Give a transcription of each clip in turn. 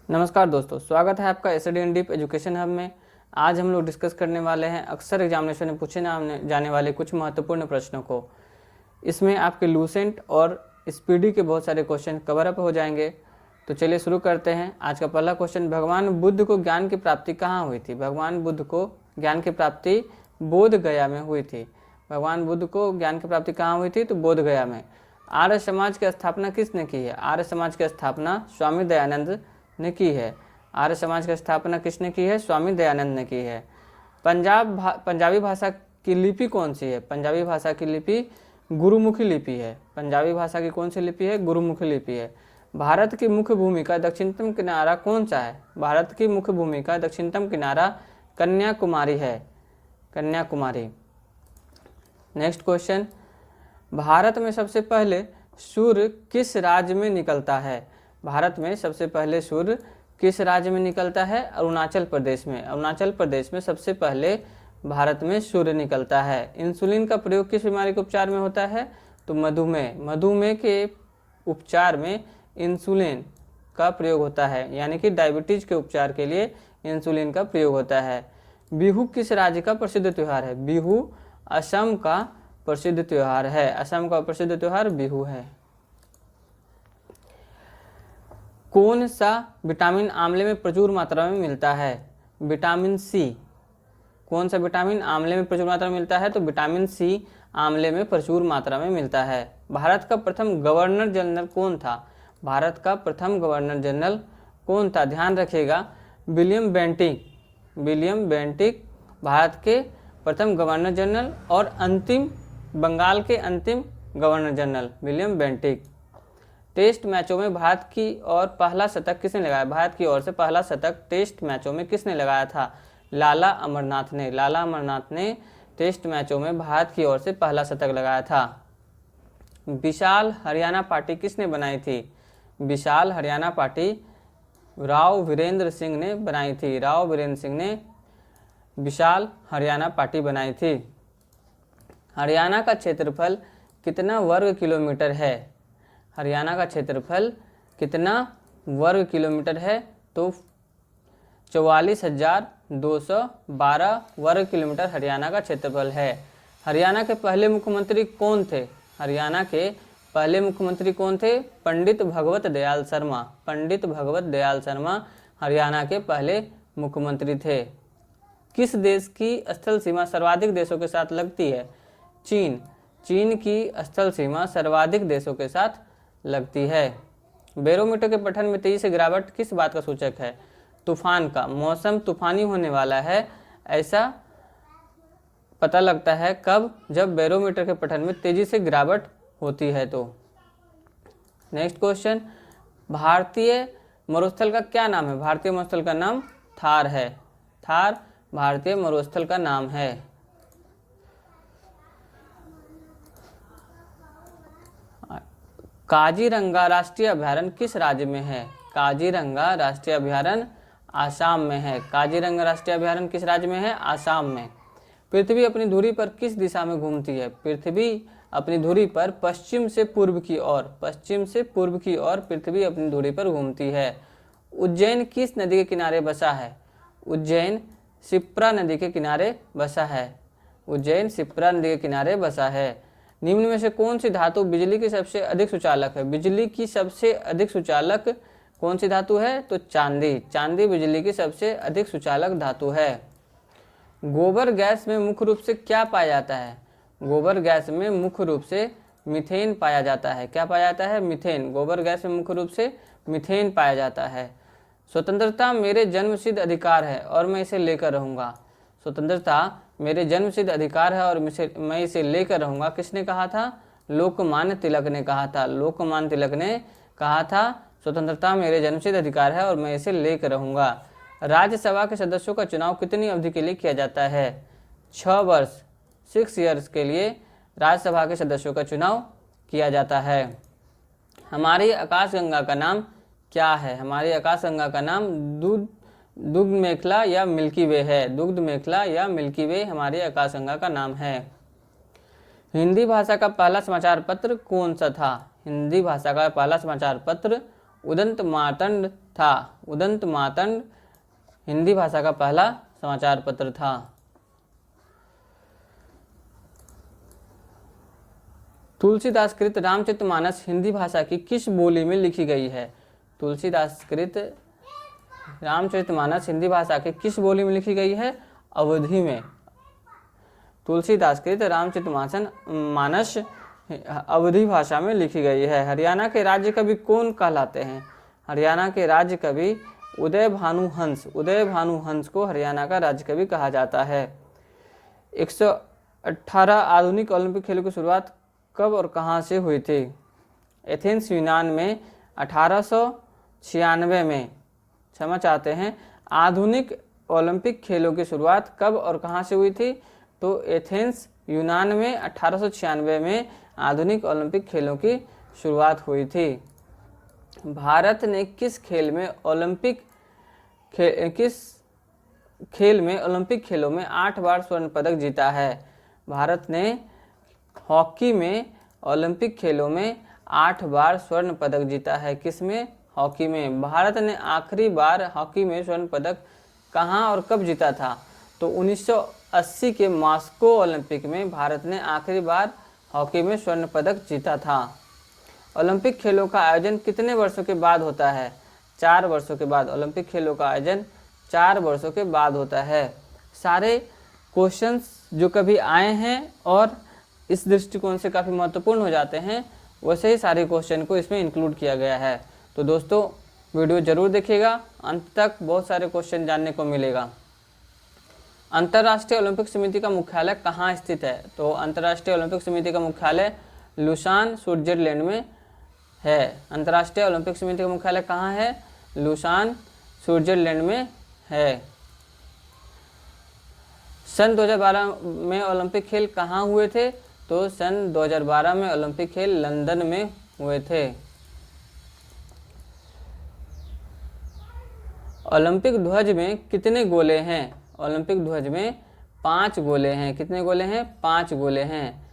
नमस्कार दोस्तों, स्वागत है आपका एसडी इन डीप एजुकेशन हब में। आज हम लोग डिस्कस करने वाले हैं अक्सर एग्जामिनेशन में पूछे जाने वाले कुछ महत्वपूर्ण प्रश्नों को। इसमें आपके लूसेंट और स्पीडी के बहुत सारे क्वेश्चन कवर अप हो जाएंगे। तो चलिए शुरू करते हैं। आज का पहला क्वेश्चन, भगवान बुद्ध को ज्ञान की प्राप्ति कहाँ हुई थी? भगवान बुद्ध को ज्ञान की प्राप्ति बोध गया में हुई थी। भगवान बुद्ध को ज्ञान की प्राप्ति कहाँ हुई थी? तो बोध गया में। आर्य समाज की स्थापना किसने की है? आर्य समाज की स्थापना स्वामी दयानंद ने की है। आर्य समाज की स्थापना किसने की है? स्वामी दयानंद ने की है। पंजाबी भाषा की लिपि कौन सी है? पंजाबी भाषा की लिपि गुरुमुखी लिपि है। पंजाबी भाषा की कौन सी लिपि है? गुरुमुखी लिपि है। भारत की मुख्य भूमि का दक्षिणतम किनारा कौन सा है? भारत की मुख्य भूमि का दक्षिणतम किनारा कन्याकुमारी है। कन्याकुमारी। नेक्स्ट क्वेश्चन, भारत में सबसे पहले सूर्य किस राज्य में निकलता है? भारत में सबसे पहले सूर्य किस राज्य में निकलता है? अरुणाचल प्रदेश में। अरुणाचल प्रदेश में सबसे पहले भारत में सूर्य निकलता है। इंसुलिन का प्रयोग किस बीमारी के उपचार में होता है? तो मधुमेह। मधुमेह के उपचार में इंसुलिन का प्रयोग होता है, यानी कि डायबिटीज के उपचार के लिए इंसुलिन का प्रयोग होता है। बिहू किस राज्य का प्रसिद्ध त्यौहार है? बिहू असम का प्रसिद्ध त्यौहार है। असम का प्रसिद्ध त्यौहार बिहू है। कौन सा विटामिन आंवले में प्रचुर मात्रा में मिलता है? Vitamin C. कौन सा विटामिन आंवले में प्रचुर मात्रा में मिलता है? तो विटामिन सी आंवले में प्रचुर मात्रा में मिलता है। भारत का प्रथम गवर्नर जनरल कौन था? भारत का प्रथम गवर्नर जनरल कौन था? ध्यान रखिएगा, William Bentinck. William Bentinck Bharat के प्रथम गवर्नर जनरल और अंतिम बंगाल के अंतिम governor general William Bentinck. Test मैचों में भारत की ओर पहला शतक किसने लगाया? भारत की ओर से पहला शतक टेस्ट मैचों में किसने लगाया था? लाला अमरनाथ ने। लाला अमरनाथ ने टेस्ट मैचों में भारत की ओर से पहला शतक लगाया था। विशाल हरियाणा पार्टी किसने बनाई थी? विशाल हरियाणा पार्टी राव वीरेंद्र सिंह ने बनाई थी। राव वीरेंद्र सिंह ने विशाल हरियाणा पार्टी बनाई थी। हरियाणा का क्षेत्रफल कितना वर्ग किलोमीटर है? हरियाणा का क्षेत्रफल कितना वर्ग किलोमीटर है? तो 44,212 वर्ग किलोमीटर हरियाणा का क्षेत्रफल है। हरियाणा के पहले मुख्यमंत्री कौन थे? हरियाणा के पहले मुख्यमंत्री कौन थे? पंडित भगवत दयाल शर्मा। पंडित भगवत दयाल शर्मा हरियाणा के पहले मुख्यमंत्री थे। किस देश की स्थल सीमा सर्वाधिक देशों के साथ लगती है? चीन। चीन की स्थल सीमा सर्वाधिक देशों के साथ लगती है। बैरोमीटर के पठन में तेजी से गिरावट किस बात का सूचक है? तूफान का। मौसम तूफानी होने वाला है, ऐसा पता लगता है कब? जब बैरोमीटर के पठन में तेजी से गिरावट होती है तो। नेक्स्ट क्वेश्चन, भारतीय मरुस्थल का क्या नाम है? भारतीय मरुस्थल का नाम थार है। थार भारतीय मरुस्थल का नाम है। काजीरंगा राष्ट्रीय अभयारण्य किस राज्य में है? काजीरंगा राष्ट्रीय अभयारण्य आसाम में है। काजीरंगा राष्ट्रीय अभयारण्य किस राज्य में है? आसाम में। पृथ्वी अपनी धुरी पर किस दिशा में घूमती है? पृथ्वी अपनी धुरी पर पश्चिम से पूर्व की ओर। पश्चिम से पूर्व की ओर पृथ्वी अपनी धुरी पर घूमती है। उज्जैन किस नदी के किनारे बसा है? उज्जैन शिप्रा नदी के किनारे बसा है। उज्जैन शिप्रा नदी के किनारे बसा है। निम्न में से कौन सी धातु बिजली की सबसे अधिक सुचालक है? बिजली की सबसे अधिक सुचालक कौन सी धातु है? तो चांदी। चांदी बिजली की सबसे अधिक सुचालक धातु है। गोबर गैस में मुख्य रूप से क्या पाया जाता है? गोबर गैस में मुख्य रूप से मीथेन पाया जाता है। क्या पाया जाता है? मीथेन। गोबर गैस में मुख्य रूप से मीथेन पाया जाता है। स्वतंत्रता मेरे जन्मसिद्ध अधिकार है और मैं इसे लेकर रहूंगा। स्वतंत्रता मेरे जन्मसिद्ध अधिकार है और मैं इसे लेकर रहूंगा, किसने कहा था? लोकमान्य तिलक ने कहा था। लोकमान्य तिलक ने कहा था स्वतंत्रता मेरे जन्मसिद्ध अधिकार है और मैं इसे लेकर रहूंगा। राज्यसभा के सदस्यों का चुनाव कितनी अवधि के लिए किया जाता है? 6 वर्ष, 6 ईयर्स के लिए राज्यसभा के सदस्यों का चुनाव किया जाता है। हमारी आकाशगंगा का नाम क्या है? हमारी आकाशगंगा का नाम दुग्ध मेखला या मिल्की वे है। दुग्ध मेखला या मिल्की वे हमारी आकाशगंगा का नाम है। हिंदी भाषा का पहला समाचार पत्र कौन सा था? हिंदी भाषा का पहला समाचार पत्र उदंत मार्तंड था? उदंत मातंड हिंदी भाषा का पहला समाचार पत्र था। तुलसीदास कृत रामचरितमानस हिंदी भाषा की किस बोली में लिखी गई है? तुलसीदास कृत रामचरितमानस हिंदी भाषा की किस बोली में लिखी गई है? अवधी में। तुलसीदास कृत रामचरितमानस अवधी भाषा में लिखी गई है। हरियाणा के राज्य कवि कौन कहलाते हैं? हरियाणा के राज्य कवि उदय भानु हंस। उदय भानु हंस को हरियाणा का राज्य कवि कहा जाता है। 118 आधुनिक ओलंपिक खेलों की शुरुआत कब और कहाँ से हुई थी? एथेंस यूनान में 1896 में। क्षमा चाहते हैं, आधुनिक ओलंपिक खेलों की शुरुआत कब और कहाँ से हुई थी? तो एथेंस यूनान में 1896 में आधुनिक ओलंपिक खेलों की शुरुआत हुई थी। भारत ने किस खेल में ओलंपिक खेलों में 8 बार स्वर्ण पदक जीता है? भारत ने हॉकी में ओलंपिक खेलों में 8 बार स्वर्ण पदक जीता है। किसमें? हॉकी में। भारत ने आखिरी बार हॉकी में स्वर्ण पदक कहाँ और कब जीता था? तो 1980 के मॉस्को ओलंपिक में भारत ने आखिरी बार हॉकी में स्वर्ण पदक जीता था। ओलंपिक खेलों का आयोजन कितने वर्षों के बाद होता है? 4 वर्षों के बाद। ओलंपिक खेलों का आयोजन 4 वर्षों के बाद होता है। सारे क्वेश्चंस जो कभी आए हैं और इस दृष्टिकोण से काफ़ी महत्वपूर्ण हो जाते हैं, वैसे ही सारे क्वेश्चन को इसमें इंक्लूड किया गया है। तो दोस्तों वीडियो जरूर देखिएगा, अंत तक बहुत सारे क्वेश्चन जानने को मिलेगा। अंतर्राष्ट्रीय ओलंपिक समिति का मुख्यालय कहाँ स्थित है? तो अंतर्राष्ट्रीय ओलंपिक समिति का मुख्यालय लुसान स्विट्जरलैंड में है। अंतर्राष्ट्रीय ओलंपिक समिति का मुख्यालय कहाँ है? लुसान स्विट्जरलैंड में है। सन 2012 में ओलंपिक खेल कहाँ हुए थे? तो सन 2012 में ओलंपिक खेल लंदन में हुए थे। ओलंपिक ध्वज में कितने गोले हैं? ओलंपिक ध्वज में 5 गोले हैं। कितने गोले हैं? 5 गोले हैं।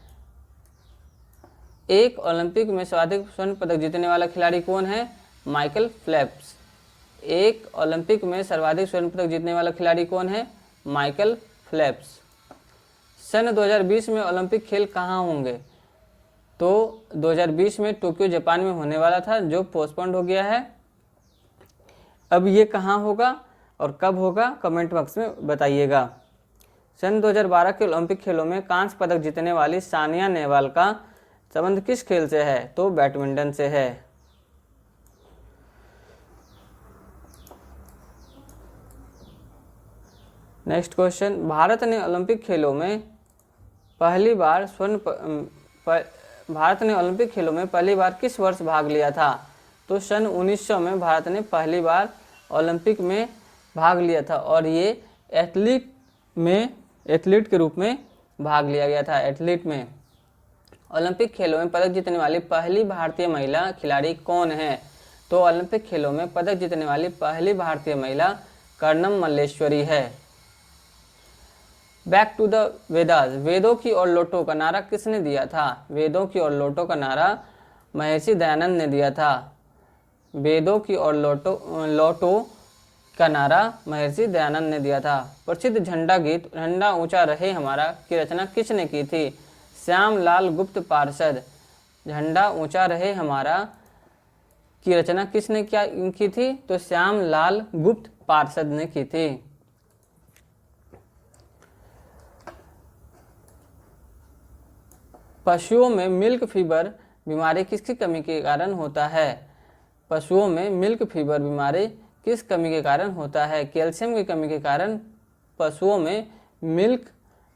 एक ओलंपिक में सर्वाधिक स्वर्ण पदक जीतने वाला खिलाड़ी कौन है? Michael Phelps. एक ओलंपिक में सर्वाधिक स्वर्ण पदक जीतने वाला खिलाड़ी कौन है? Michael Phelps. सन 2020 में ओलंपिक खेल कहाँ होंगे? तो 2020 में टोक्यो जापान में होने वाला था, जो पोस्टपोन्ड हो गया है। अब ये कहाँ होगा और कब होगा, कमेंट बॉक्स में बताइएगा। सन 2012 के ओलंपिक खेलों में कांस्य पदक जीतने वाली सानिया नेहवाल का संबंध किस खेल से है? तो बैडमिंटन से है। नेक्स्ट क्वेश्चन, भारत ने ओलंपिक खेलों में पहली बार किस वर्ष भाग लिया था? तो सन 1900 में भारत ने पहली बार ओलंपिक में भाग लिया था और ये एथलीट के रूप में भाग लिया गया था। एथलीट में ओलंपिक खेलों में पदक जीतने वाली पहली भारतीय महिला खिलाड़ी कौन है? तो ओलंपिक खेलों में पदक जीतने वाली पहली भारतीय महिला कर्णम मल्लेश्वरी है। बैक टू द वेदास, वेदों की ओर लौटो का नारा किसने दिया था? वेदों की ओर लौटो का नारा महर्षि दयानंद ने दिया था। वेदों की ओर लौटो का नारा महर्षि दयानंद ने दिया था। प्रसिद्ध झंडा गीत झंडा ऊंचा रहे हमारा की रचना किसने की थी? श्याम लाल गुप्त पार्षद। झंडा ऊंचा रहे हमारा की रचना किसने की थी? तो श्याम लाल गुप्त पार्षद ने की थी। पशुओं में मिल्क फीवर बीमारी किसकी कमी के कारण होता है? पशुओं में मिल्क फीवर बीमारी किस कमी के कारण होता है? कैल्शियम की कमी के कारण पशुओं में मिल्क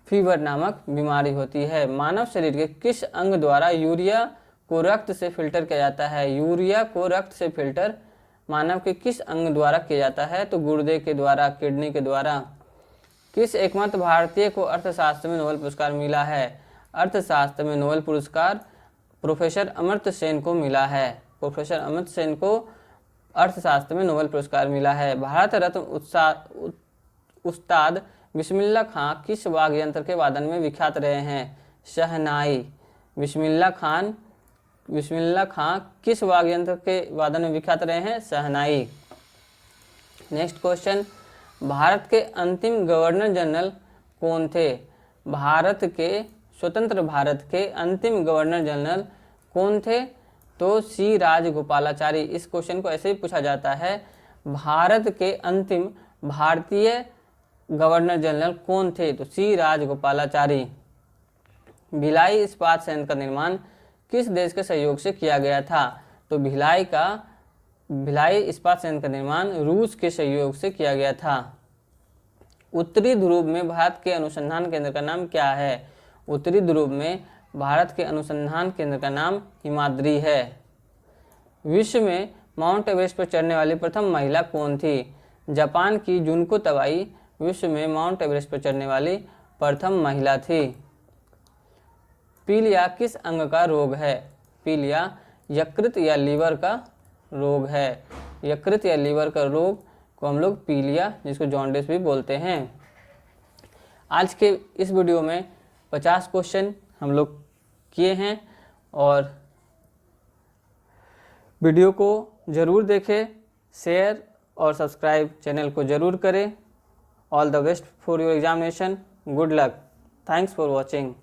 फीवर नामक बीमारी होती है। मानव शरीर के किस अंग द्वारा यूरिया को रक्त से फिल्टर किया जाता है? यूरिया को रक्त से फिल्टर मानव के किस अंग द्वारा किया जाता है? तो गुर्दे के द्वारा, किडनी के द्वारा। किस एकमात्र भारतीय को अर्थशास्त्र में नोबेल पुरस्कार मिला है? अर्थशास्त्र में नोबेल पुरस्कार प्रोफेसर अमर्त्य सेन को मिला है। प्रोफेसर अमर्त्य सेन को अर्थशास्त्र में नोबेल पुरस्कार मिला है। भारत रत्न उस्ताद बिस्मिल्लाह खां किस वाद्य यंत्र के वादन में विख्यात रहे हैं? शहनाई। बिस्मिल्लाह खां किस वाद्य यंत्र के वादन में विख्यात रहे हैं? शहनाई। नेक्स्ट क्वेश्चन, भारत के अंतिम गवर्नर जनरल कौन थे? भारत के स्वतंत्र भारत के अंतिम गवर्नर जनरल कौन थे? तो सी राजगोपालाचारी। इस क्वेश्चन को ऐसे ही पूछा जाता है, भारत के अंतिम भारतीय गवर्नर जनरल कौन थे? तो सी राजगोपालाचारी। भिलाई इस्पात संयंत्र का निर्माण किस देश के सहयोग से किया गया था? तो भिलाई इस्पात संयंत्र का निर्माण रूस के सहयोग से किया गया था। उत्तरी ध्रुव में भारत के अनुसंधान केंद्र का नाम क्या है? उत्तरी ध्रुव में भारत के अनुसंधान केंद्र का नाम हिमाद्री है। विश्व में माउंट एवरेस्ट पर चढ़ने वाली प्रथम महिला कौन थी? जापान की जुनको तवाई विश्व में माउंट एवरेस्ट पर चढ़ने वाली प्रथम महिला थी। पीलिया किस अंग का रोग है? पीलिया यकृत या लीवर का रोग है। यकृत या लीवर का रोग को हम लोग पीलिया, जिसको जॉन्डिस भी बोलते हैं। आज के इस वीडियो में 50 क्वेश्चन हम लोग किए हैं और वीडियो को ज़रूर देखें, शेयर और सब्सक्राइब चैनल को ज़रूर करें। All the best for your examination. Good luck. Thanks for watching.